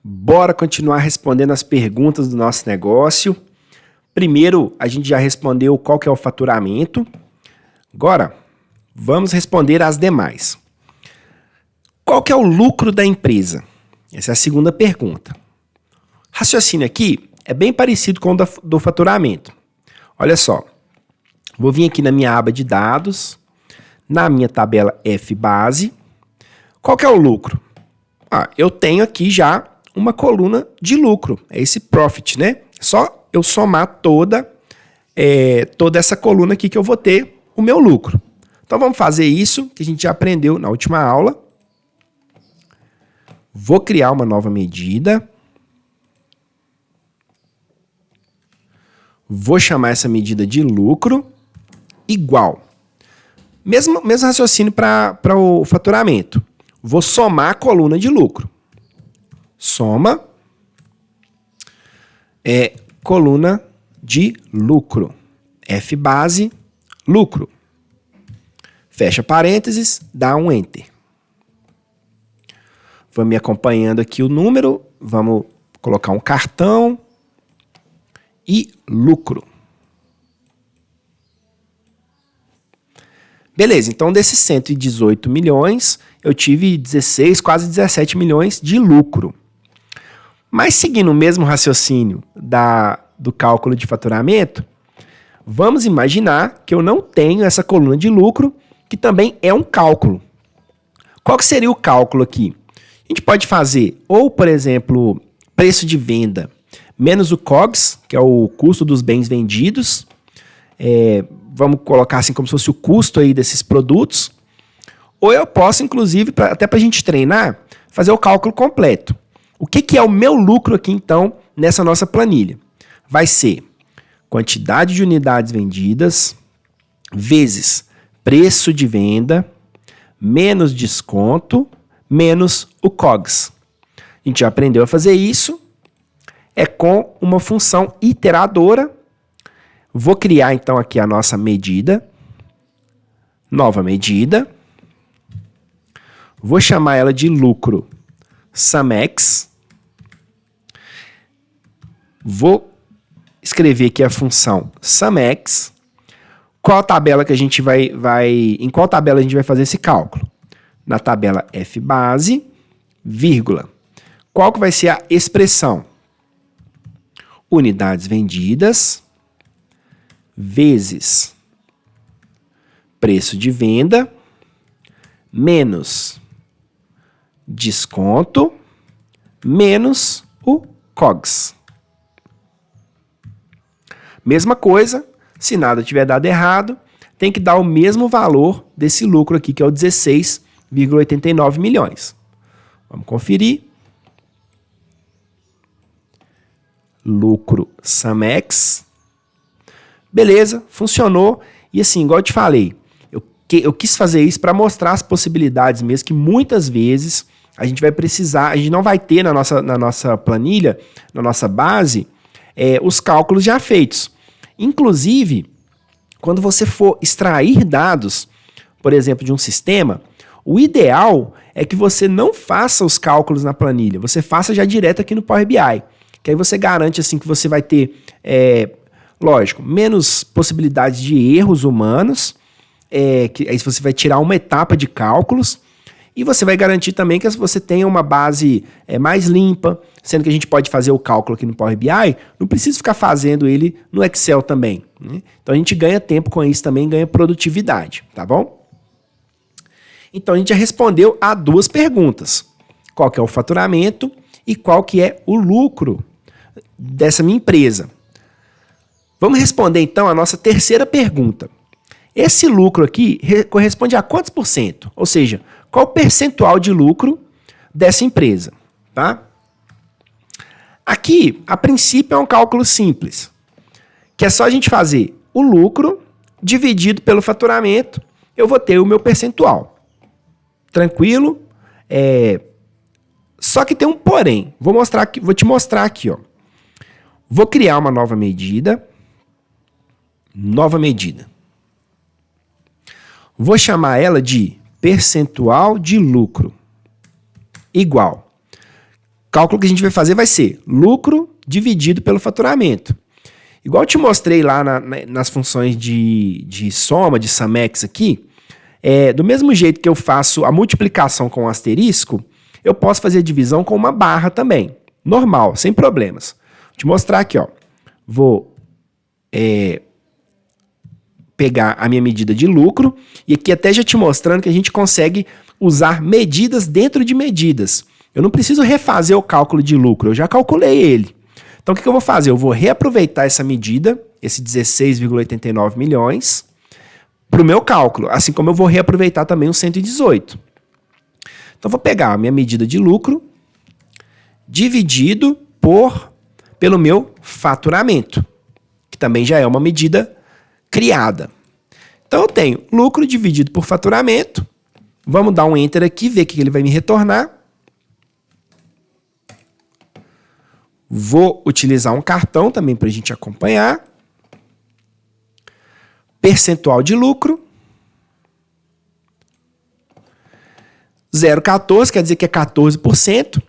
Bora continuar respondendo as perguntas do nosso negócio. Primeiro, a gente já respondeu qual que é o faturamento. Agora, vamos responder as demais. Qual que é o lucro da empresa? Essa é a segunda pergunta. O raciocínio aqui é bem parecido com o do faturamento. Olha só, vou vir aqui na minha aba de dados, na minha tabela F-base. Qual que é o lucro? Eu tenho aqui já uma coluna de lucro, é esse profit, né? Só eu somar toda essa coluna aqui que eu vou ter o meu lucro. Então vamos fazer isso que a gente já aprendeu na última aula. Vou criar uma nova medida. Vou chamar essa medida de lucro igual. Mesmo raciocínio para o faturamento. Vou somar a coluna de lucro. Soma coluna de lucro. F base, lucro. Fecha parênteses, dá um Enter. Vamos me acompanhando aqui o número. Vamos colocar um cartão. E lucro. Beleza, então desses 118 milhões, eu tive 16, quase 17 milhões de lucro. Mas seguindo o mesmo raciocínio do cálculo de faturamento, vamos imaginar que eu não tenho essa coluna de lucro, que também é um cálculo. Qual que seria o cálculo aqui? A gente pode fazer, ou, por exemplo, preço de venda menos o COGS, que é o custo dos bens vendidos. Vamos colocar assim como se fosse o custo aí desses produtos. Ou eu posso, inclusive, até para a gente treinar, fazer o cálculo completo. O que é o meu lucro aqui, então, nessa nossa planilha? Vai ser quantidade de unidades vendidas vezes preço de venda menos desconto menos o COGS. A gente já aprendeu a fazer isso. É com uma função iteradora. Vou criar, então, aqui a nossa medida. Nova medida. Vou chamar ela de lucro SumX. Vou escrever aqui a função SumX. Qual tabela que a gente em qual tabela a gente vai fazer esse cálculo? Na tabela F-base, vírgula. Qual que vai ser a expressão? Unidades vendidas vezes preço de venda menos desconto menos o COGS. Mesma coisa, se nada tiver dado errado, tem que dar o mesmo valor desse lucro aqui, que é o 16,89 milhões. Vamos conferir. Lucro SumX. Beleza, funcionou. E assim, igual eu te falei, eu quis fazer isso para mostrar as possibilidades mesmo, que muitas vezes a gente vai precisar, a gente não vai ter na nossa planilha, na nossa base, os cálculos já feitos. Inclusive, quando você for extrair dados, por exemplo, de um sistema, o ideal é que você não faça os cálculos na planilha, você faça já direto aqui no Power BI. Que aí você garante assim, que você vai ter, lógico, menos possibilidades de erros humanos, que aí você vai tirar uma etapa de cálculos, e você vai garantir também que você tenha uma base mais limpa, sendo que a gente pode fazer o cálculo aqui no Power BI, não precisa ficar fazendo ele no Excel também, né? Então a gente ganha tempo com isso também, ganha produtividade, tá bom? Então a gente já respondeu a duas perguntas. Qual que é o faturamento e qual que é o lucro dessa minha empresa? Vamos responder então a nossa terceira pergunta. Esse lucro aqui corresponde a quantos por cento? Ou seja, qual o percentual de lucro dessa empresa? Tá? Aqui, a princípio, é um cálculo simples, que é só a gente fazer o lucro dividido pelo faturamento, eu vou ter o meu percentual. Tranquilo? Só que tem um porém. Vou te mostrar aqui. Vou criar uma nova medida. Nova medida. Vou chamar ela de percentual de lucro igual. cálculo que a gente vai fazer vai ser lucro dividido pelo faturamento. Igual eu te mostrei lá nas funções de soma, de SUMEX aqui, do mesmo jeito que eu faço a multiplicação com um asterisco, eu posso fazer a divisão com uma barra também. Normal, sem problemas. Vou te mostrar aqui, ó. Vou pegar a minha medida de lucro, e aqui até já te mostrando que a gente consegue usar medidas dentro de medidas. Eu não preciso refazer o cálculo de lucro, eu já calculei ele. Então o que eu vou fazer? Eu vou reaproveitar essa medida, esse 16,89 milhões, para o meu cálculo, assim como eu vou reaproveitar também o 118. Então eu vou pegar a minha medida de lucro, dividido pelo meu faturamento, que também já é uma medida criada. Então eu tenho lucro dividido por faturamento. Vamos dar um Enter aqui, ver o que ele vai me retornar. Vou utilizar um cartão também para a gente acompanhar. Percentual de lucro. 0,14, quer dizer que é 14%.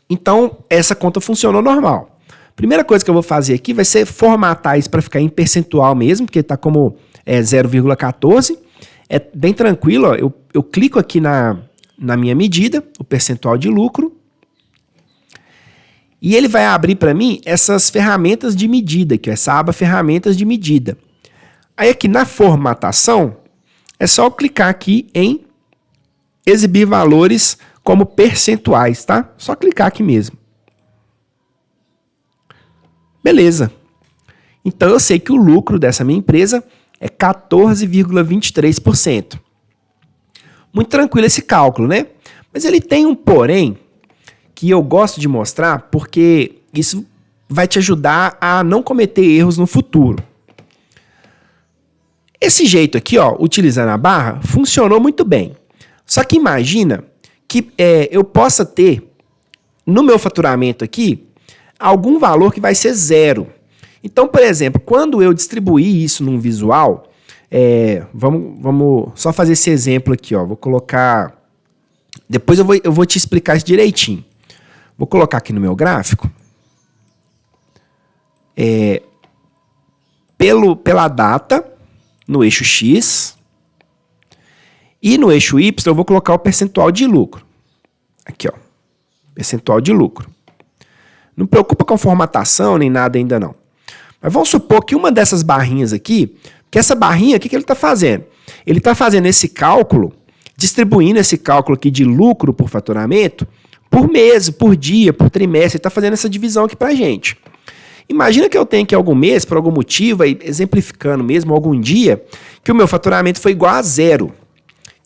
Então, essa conta funcionou normal. Primeira coisa que eu vou fazer aqui vai ser formatar isso para ficar em percentual mesmo, porque está como 0,14. É bem tranquilo, ó. Eu clico aqui na minha medida, o percentual de lucro, e ele vai abrir para mim essas ferramentas de medida, que é essa aba ferramentas de medida. Aí aqui na formatação, é só eu clicar aqui em exibir valores como percentuais, tá? Só clicar aqui mesmo. Beleza. Então eu sei que o lucro dessa minha empresa é 14,23%. Muito tranquilo esse cálculo, né? Mas ele tem um porém que eu gosto de mostrar porque isso vai te ajudar a não cometer erros no futuro. Esse jeito aqui, ó, utilizando a barra, funcionou muito bem. Só que imagina que eu possa ter no meu faturamento aqui algum valor que vai ser zero. Então, por exemplo, quando eu distribuir isso num visual, vamos só fazer esse exemplo aqui, ó. Vou colocar. Depois eu vou te explicar isso direitinho. Vou colocar aqui no meu gráfico. Pela data, no eixo X. E no eixo Y eu vou colocar o percentual de lucro. Aqui, ó. Percentual de lucro. Não preocupa com formatação nem nada ainda não. Mas vamos supor que uma dessas barrinhas aqui, que essa barrinha, o que ele está fazendo? Ele está fazendo esse cálculo, distribuindo esse cálculo aqui de lucro por faturamento, por mês, por dia, por trimestre. Ele está fazendo essa divisão aqui para a gente. Imagina que eu tenho aqui algum mês, por algum motivo, aí, exemplificando mesmo, algum dia, que o meu faturamento foi igual a zero. O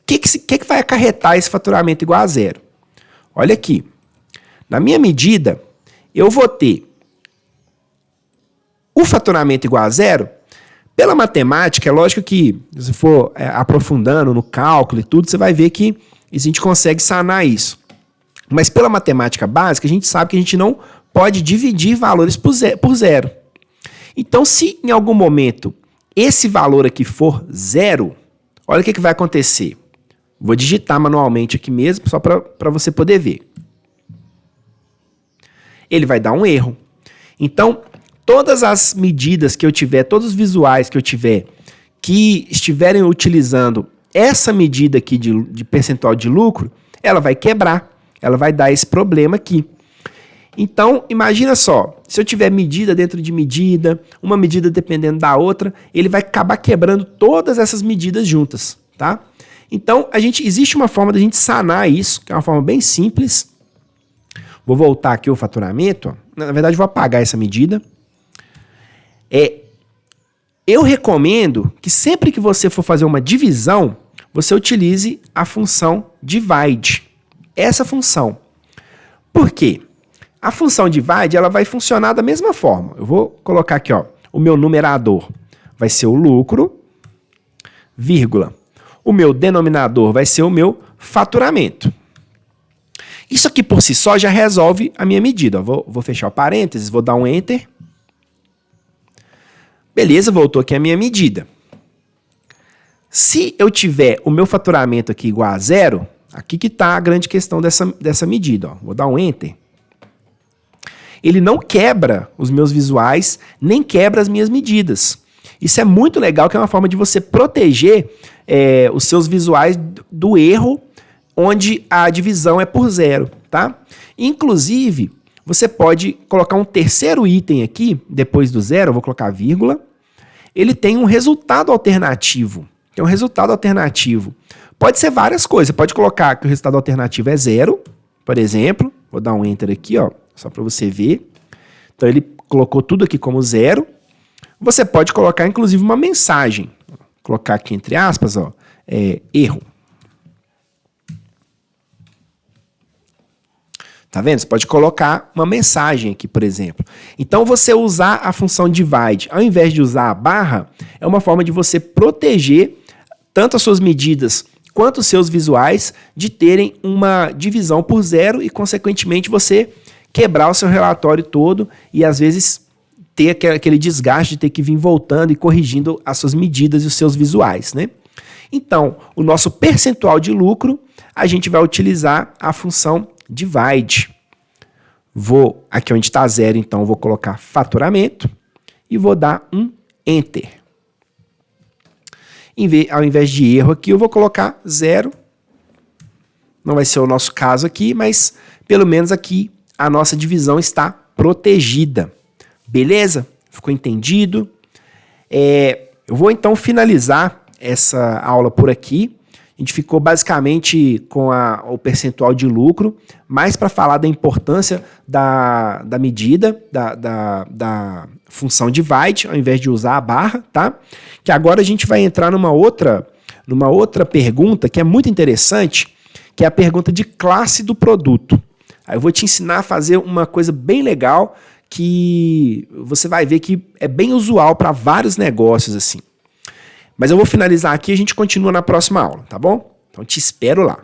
que vai acarretar esse faturamento igual a zero? Olha aqui. Na minha medida, eu vou ter o faturamento igual a zero. Pela matemática, é lógico que se for aprofundando no cálculo e tudo, você vai ver que a gente consegue sanar isso. Mas pela matemática básica, a gente sabe que a gente não pode dividir valores por zero. Então, se em algum momento esse valor aqui for zero, olha o que vai acontecer. Vou digitar manualmente aqui mesmo, só para você poder ver. Ele vai dar um erro. Então, todas as medidas que eu tiver, todos os visuais que eu tiver, que estiverem utilizando essa medida aqui de percentual de lucro, ela vai quebrar. Ela vai dar esse problema aqui. Então, imagina só, se eu tiver medida dentro de medida, uma medida dependendo da outra, ele vai acabar quebrando todas essas medidas juntas, tá? Então, existe uma forma da gente sanar isso, que é uma forma bem simples. Vou voltar aqui o faturamento. Ó. Na verdade, vou apagar essa medida. Eu recomendo que sempre que você for fazer uma divisão, você utilize a função divide. Essa função. Por quê? A função divide, ela vai funcionar da mesma forma. Eu vou colocar aqui, ó, o meu numerador vai ser o lucro, vírgula. O meu denominador vai ser o meu faturamento. Isso aqui por si só já resolve a minha medida. Vou fechar o parênteses, vou dar um Enter. Beleza, voltou aqui a minha medida. Se eu tiver o meu faturamento aqui igual a zero, aqui que está a grande questão dessa medida. Ó. Vou dar um Enter. ele não quebra os meus visuais, nem quebra as minhas medidas. Isso é muito legal, que é uma forma de você proteger os seus visuais do erro, onde a divisão é por zero, tá? Inclusive, você pode colocar um terceiro item aqui, depois do zero, eu vou colocar vírgula. Ele tem um resultado alternativo. Tem um resultado alternativo. Pode ser várias coisas. Você pode colocar que o resultado alternativo é zero, por exemplo. Vou dar um enter aqui, ó, só para você ver. Então, ele colocou tudo aqui como zero. Você pode colocar, inclusive, uma mensagem. Vou colocar aqui entre aspas, ó, erro. Tá vendo? Você pode colocar uma mensagem aqui, por exemplo. Então, você usar a função divide, ao invés de usar a barra, é uma forma de você proteger tanto as suas medidas quanto os seus visuais de terem uma divisão por zero e, consequentemente, você quebrar o seu relatório todo e, às vezes, ter aquele desgaste de ter que vir voltando e corrigindo as suas medidas e os seus visuais, né? Então, o nosso percentual de lucro, a gente vai utilizar a função divide. Vou, aqui onde está zero, então, vou colocar faturamento e vou dar um enter. Ao invés de erro aqui, eu vou colocar zero. Não vai ser o nosso caso aqui, mas pelo menos aqui a nossa divisão está protegida. Beleza? Ficou entendido? Eu vou então finalizar essa aula por aqui. A gente ficou basicamente com o percentual de lucro, mais para falar da importância da medida, da função divide, ao invés de usar a barra, tá? Que agora a gente vai entrar numa outra pergunta que é muito interessante, que é a pergunta de classe do produto. Aí eu vou te ensinar a fazer uma coisa bem legal que você vai ver que é bem usual para vários negócios assim. Mas eu vou finalizar aqui e a gente continua na próxima aula, tá bom? Então te espero lá.